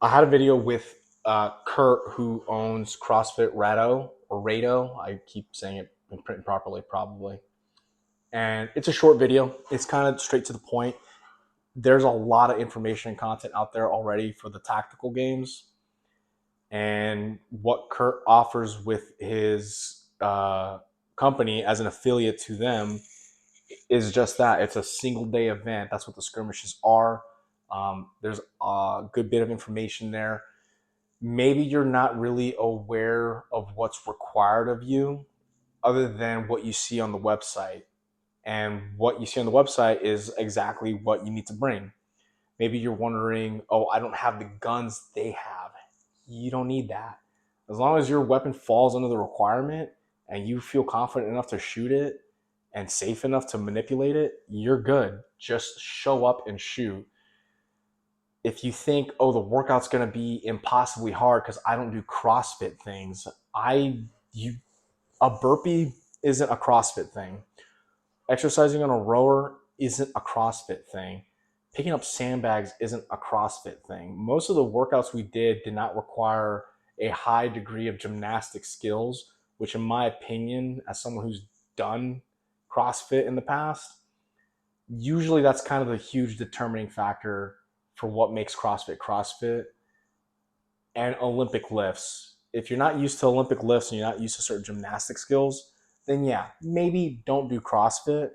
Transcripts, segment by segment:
I had a video with Kurt, who owns CrossFit Raidho or Raidho. I keep saying it improperly, probably. And it's a short video. It's kind of straight to the point. There's a lot of information and content out there already for the tactical games. And what Kurt offers with his company as an affiliate to them is just that. It's a single day event. That's what the skirmishes are. There's a good bit of information there. Maybe you're not really aware of what's required of you other than what you see on the website. And what you see on the website is exactly what you need to bring. Maybe you're wondering, oh, I don't have the guns they have. You don't need that. As long as your weapon falls under the requirement and you feel confident enough to shoot it and safe enough to manipulate it, you're good. Just show up and shoot. If you think, oh, the workout's going to be impossibly hard because I don't do CrossFit things, a burpee isn't a CrossFit thing. Exercising on a rower isn't a CrossFit thing. Picking up sandbags isn't a CrossFit thing. Most of the workouts we did not require a high degree of gymnastic skills, which in my opinion, as someone who's done CrossFit in the past, usually that's kind of a huge determining factor for what makes CrossFit. And Olympic lifts. If you're not used to Olympic lifts and you're not used to certain gymnastic skills, then yeah, maybe don't do CrossFit,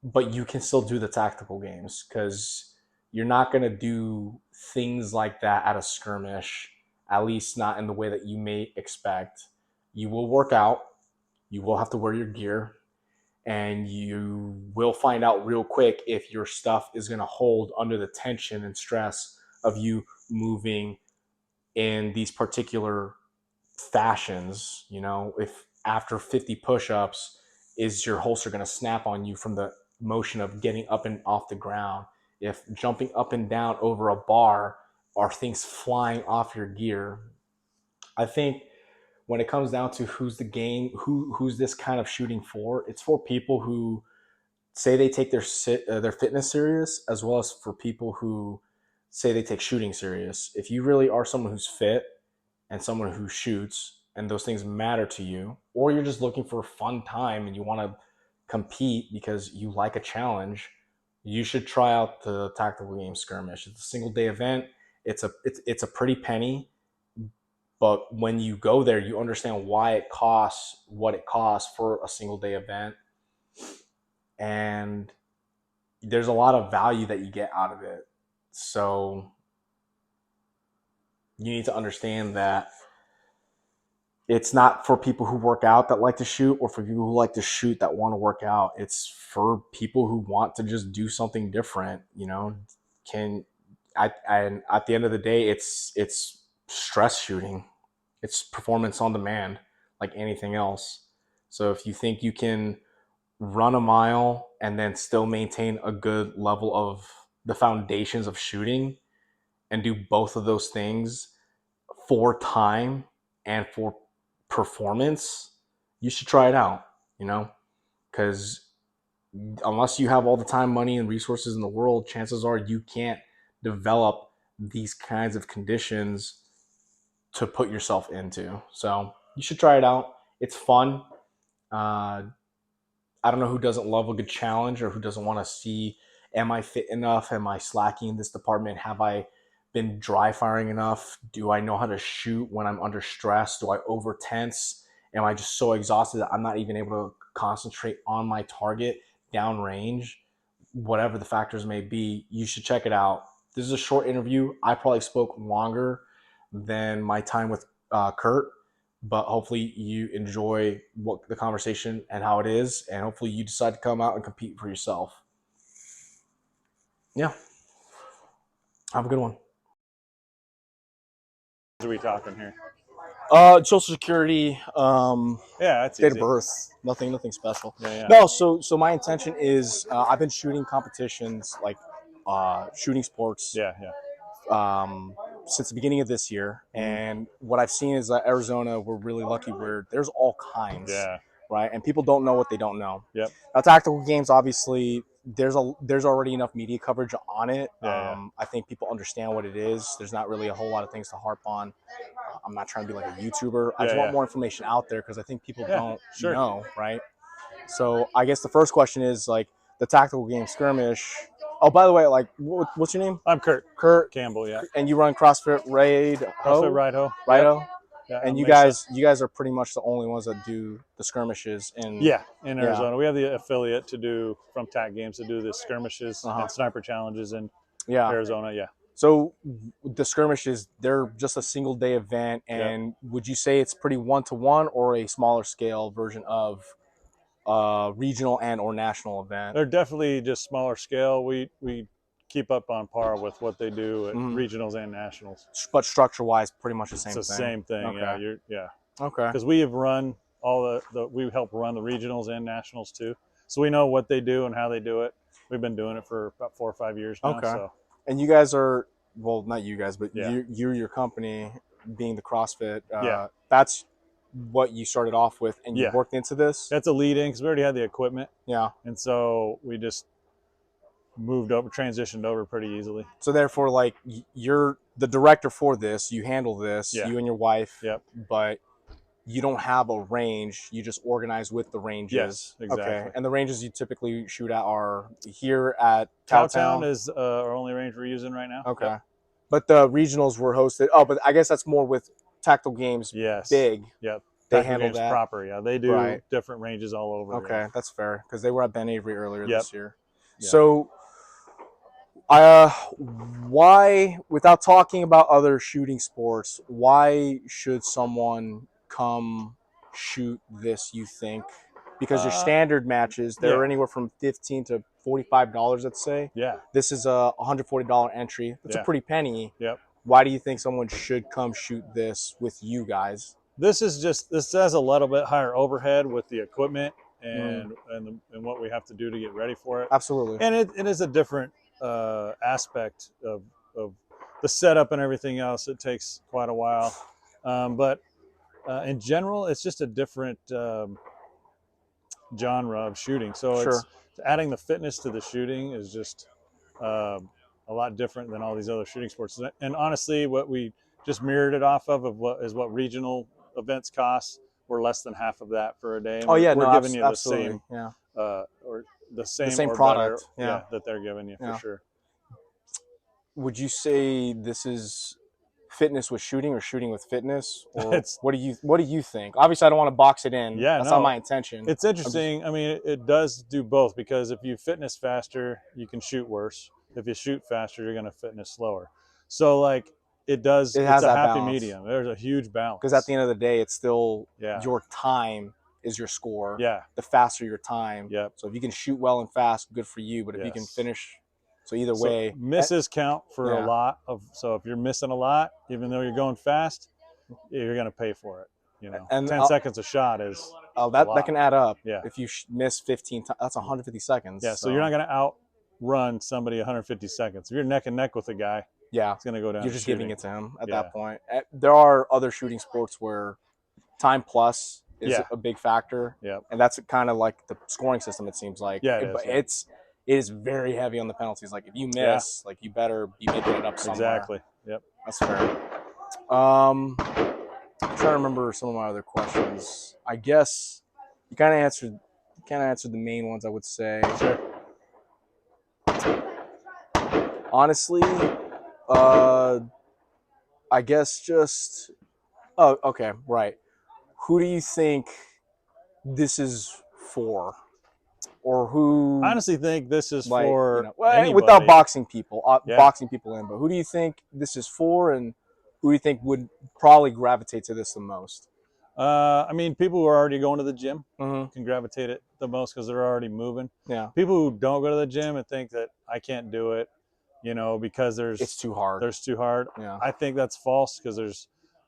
but you can still do the tactical games because you're not going to do things like that at a skirmish, at least not in the way that you may expect. You will work out, you will have to wear your gear, and you will find out real quick if your stuff is going to hold under the tension and stress of you moving in these particular fashions. If after 50 push-ups, is your holster going to snap on you from the motion of getting up and off the ground? If jumping up and down over a bar, are things flying off your gear? I think when it comes down to who's this kind of shooting for, it's for people who say they take their fitness serious, as well as for people who say they take shooting serious. If you really are someone who's fit and someone who shoots and those things matter to you, or you're just looking for a fun time and you want to compete because you like a challenge, you should try out the Tactical Games Skirmish. It's a single day event. It's a pretty penny, but when you go there, you understand why it costs what it costs for a single day event. And there's a lot of value that you get out of it. So you need to understand that it's not for people who work out that like to shoot, or for people who like to shoot that want to work out. It's for people who want to just do something different. And at the end of the day, it's stress shooting. It's performance on demand, like anything else. So if you think you can run a mile and then still maintain a good level of the foundations of shooting and do both of those things for time and for performance, you should try it out, because unless you have all the time, money, and resources in the world, chances are you can't develop these kinds of conditions to put yourself into. So you should try it out. It's fun. I don't know who doesn't love a good challenge, or who doesn't want to see, am I fit enough? Am I slacking in this department? Have I been dry firing enough? Do I know how to shoot when I'm under stress? Do I over tense? Am I just so exhausted that I'm not even able to concentrate on my target downrange? Whatever the factors may be, you should check it out. This is a short interview. I probably spoke longer than my time with Kurt, but hopefully you enjoy what the conversation and how it is, and hopefully you decide to come out and compete for yourself. Yeah. Have a good one. What are we talking here? Social security, That's date easy. of birth, nothing special. Yeah. No, so my intention is I've been shooting competitions, like shooting sports, since the beginning of this year. And what I've seen is that Arizona, we're really lucky where there's all kinds, right? And people don't know what they don't know. Yep. Now, tactical games, obviously, there's already enough media coverage on it. Yeah, I think people understand what it is. There's not really a whole lot of things to harp on. I'm not trying to be like a YouTuber. I just want more information out there because I think people don't know, right? So I guess the first question is like the tactical game skirmish. Oh, by the way, like what's your name? I'm Kurt. Kurt Campbell. Yeah. And you run CrossFit Raidho. CrossFit Raidho. Raidho. Yep. Yeah. And you guys are pretty much the only ones that do the skirmishes in Arizona. We have the affiliate to do from TAC Games to do the skirmishes and sniper challenges in Arizona. Yeah. So the skirmishes, they're just a single day event, and would you say it's pretty 1-to-1 or a smaller scale version of regional and or national event? They're definitely just smaller scale. We keep up on par with what they do at regionals and nationals. But structure-wise, pretty much the same thing. It's the same thing. Okay. Okay. Because we have run all we help run the regionals and nationals too, so we know what they do and how they do it. We've been doing it for about 4 or 5 years now. Okay. So. And you guys are, well, not you guys, but your company being the CrossFit. That's what you started off with, and you worked into this. That's a lead in because we already had the equipment. Yeah. And so we just transitioned over pretty easily. So therefore, like, you're the director for this, you handle this, you and your wife. Yep. But you don't have a range. You just organize with the ranges. Yes, exactly. Okay. And the ranges you typically shoot at are here at Cowtown is our only range we're using right now. Okay. Yep. But the regionals were hosted. Oh, but I guess that's more with Tactical Games. Yes. Big. Yep. They handle that proper. Yeah, they do different ranges all over. Okay, that's fair because they were at Ben Avery earlier this year. Yep. So, why, without talking about other shooting sports, why should someone come shoot this? You think? Because your standard matches, they're anywhere from $15 to $45, let's say. Yeah. This is a $140 entry. That's a pretty penny. Yep. Why do you think someone should come shoot this with you guys? This has a little bit higher overhead with the equipment and what we have to do to get ready for it. Absolutely. And it is a different aspect of the setup and everything else. It takes quite a while. But in general, it's just a different genre of shooting. So it's adding the fitness to the shooting is just a lot different than all these other shooting sports. And honestly, what we just mirrored it off of what regional events cost. We're less than half of that for a day. And we're giving you the same, or the same product, better, that they're giving you for sure. Would you say this is fitness with shooting or shooting with fitness, or what do you think? Obviously, I don't want to box it in. Yeah, that's not my intention. It's interesting. I mean, it does do both because if you fitness faster, you can shoot worse. If you shoot faster, you're going to fitness slower. So like. It's a happy medium. There's a huge balance. Because at the end of the day, it's still your time is your score. Yeah. The faster your time. Yep. So if you can shoot well and fast, good for you. But if you can finish, so either way. Misses count for a lot of. So if you're missing a lot, even though you're going fast, you're going to pay for it. You know, and 10 seconds a shot is. That can add up. Yeah. If you miss 15 times, that's 150 seconds. Yeah. So you're not going to outrun somebody 150 seconds. If you're neck and neck with a guy. Yeah, it's going to go down. You're just giving it to him at that point. There are other shooting sports where time plus is a big factor. Yeah, and that's kind of like the scoring system. It seems like. Yeah, it is very heavy on the penalties. Like if you miss, like you better be making it up somewhere. Exactly. Yep. That's fair. I'm trying to remember some of my other questions. I guess you kind of answered the main ones. I would say. Sure. Honestly. I guess just. Oh, okay, right. Who do you think this is for, or who? I honestly think this is for anybody. Without boxing people, boxing people in. But who do you think this is for, and who do you think would probably gravitate to this the most? I mean, people who are already going to the gym can gravitate it the most because they're already moving. Yeah. People who don't go to the gym and think that I can't do it. Because it's too hard. There's too hard. Yeah. I think that's false because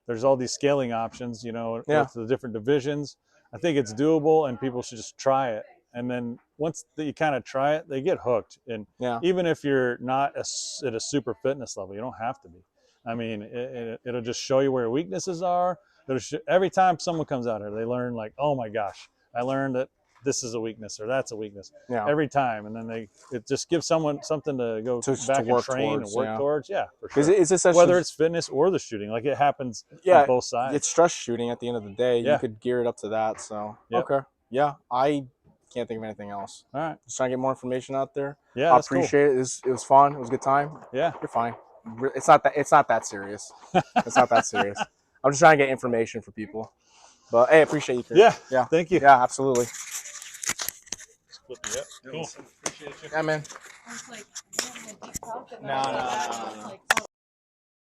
there's all these scaling options, with the different divisions. I think it's doable and people should just try it. And then once you kind of try it, they get hooked. And even if you're not at a super fitness level, you don't have to be. I mean, it'll just show you where your weaknesses are. Every time someone comes out here, they learn like, oh my gosh, I learned that this is a weakness or that's a weakness Yeah. every time, and then it just gives someone something to go back and train and work towards. Yeah, for sure. It's whether it's fitness or the shooting, like it happens on both sides. It's stress shooting at the end of the day. Yeah. You could gear it up to that. So Yep. okay, yeah, I can't think of anything else. All right, just trying to get more information out there. Yeah, I appreciate it. It was fun. It was a good time. Yeah, you're fine. It's not that serious. It's not that serious. I'm just trying to get information for people. But hey, I appreciate you, Kurt. Yeah, thank you. Yeah, absolutely. Cool. Appreciate you. Yeah, man. I was like, you having a deep talk? No.